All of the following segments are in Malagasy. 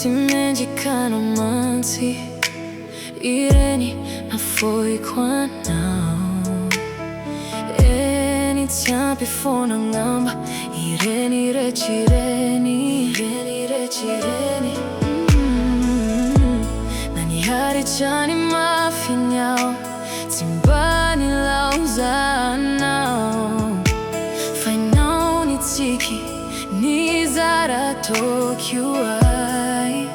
Dimenticano manzi ireni na foi quanau Iniziamo per fona ngamba ireni recireni Nani hari chani mafinyao Zimbani lauzanao Fainao ni tsiki ni zara Tokyo ai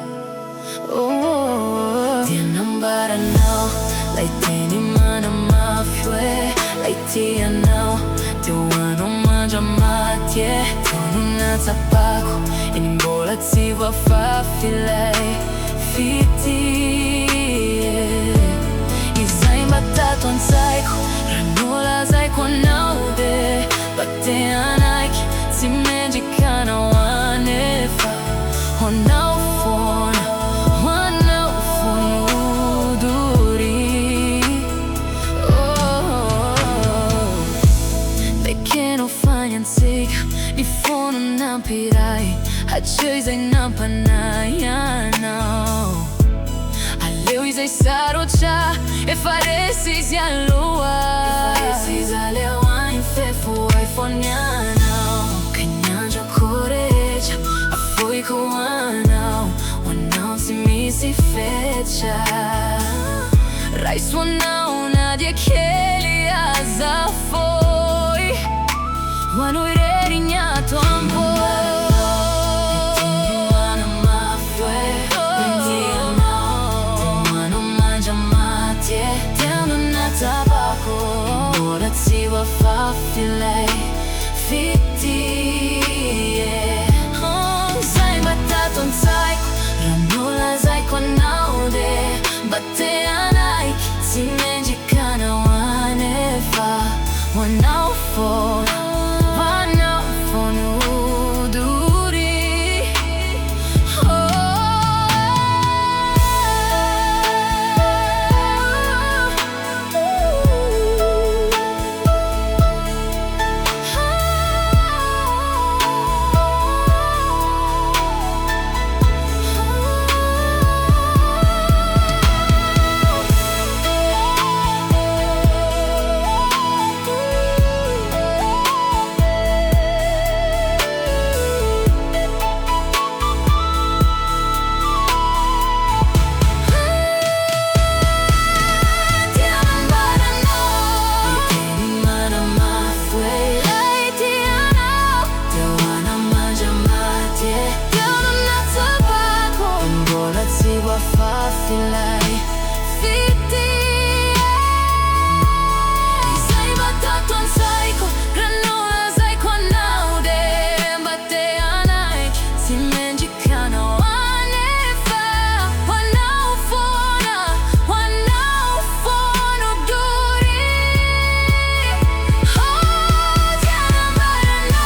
Tianambara now Laiteni mana mafue Laitia now Teuano mangia matie Tonuna zapako Inimbola tsiwa fafilei Fiti Izai batato anzaiko Ranola zai kwa naude Bate anaiki Zimejikana wanefa Honau fona Di fono non pirai Accesa in ampanaya no Aleu isai sarocha E faresi si alua E faresi si alua in fefu ai foniana Kanyanja coreja A foi kuanau Wanau si mi si fecha Rai suonau nadia cheli asa foi Wanu ireri nyato ampo Mana mafue Bendia no Mano mangia matie Tiano na tabako Ora tsiwa fafilei Fiti Zai batato un psycho Ranola zai kwa naude Bate anaiki Zimejikana wanefa Wanau fona Fafilei Fiti Zai batato un psycho Granola zai kwa naude Bate anaik Zimejikana wanefa Wanau fono duri Tianambara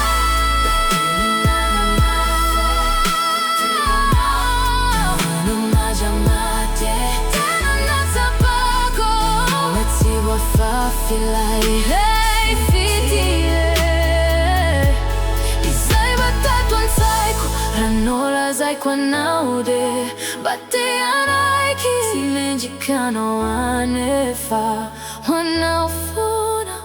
Fafilei Hey fiti Izai batato un psycho Ranola zai kwa naude Bate anaiki Zimejikana wanefa Wanau fono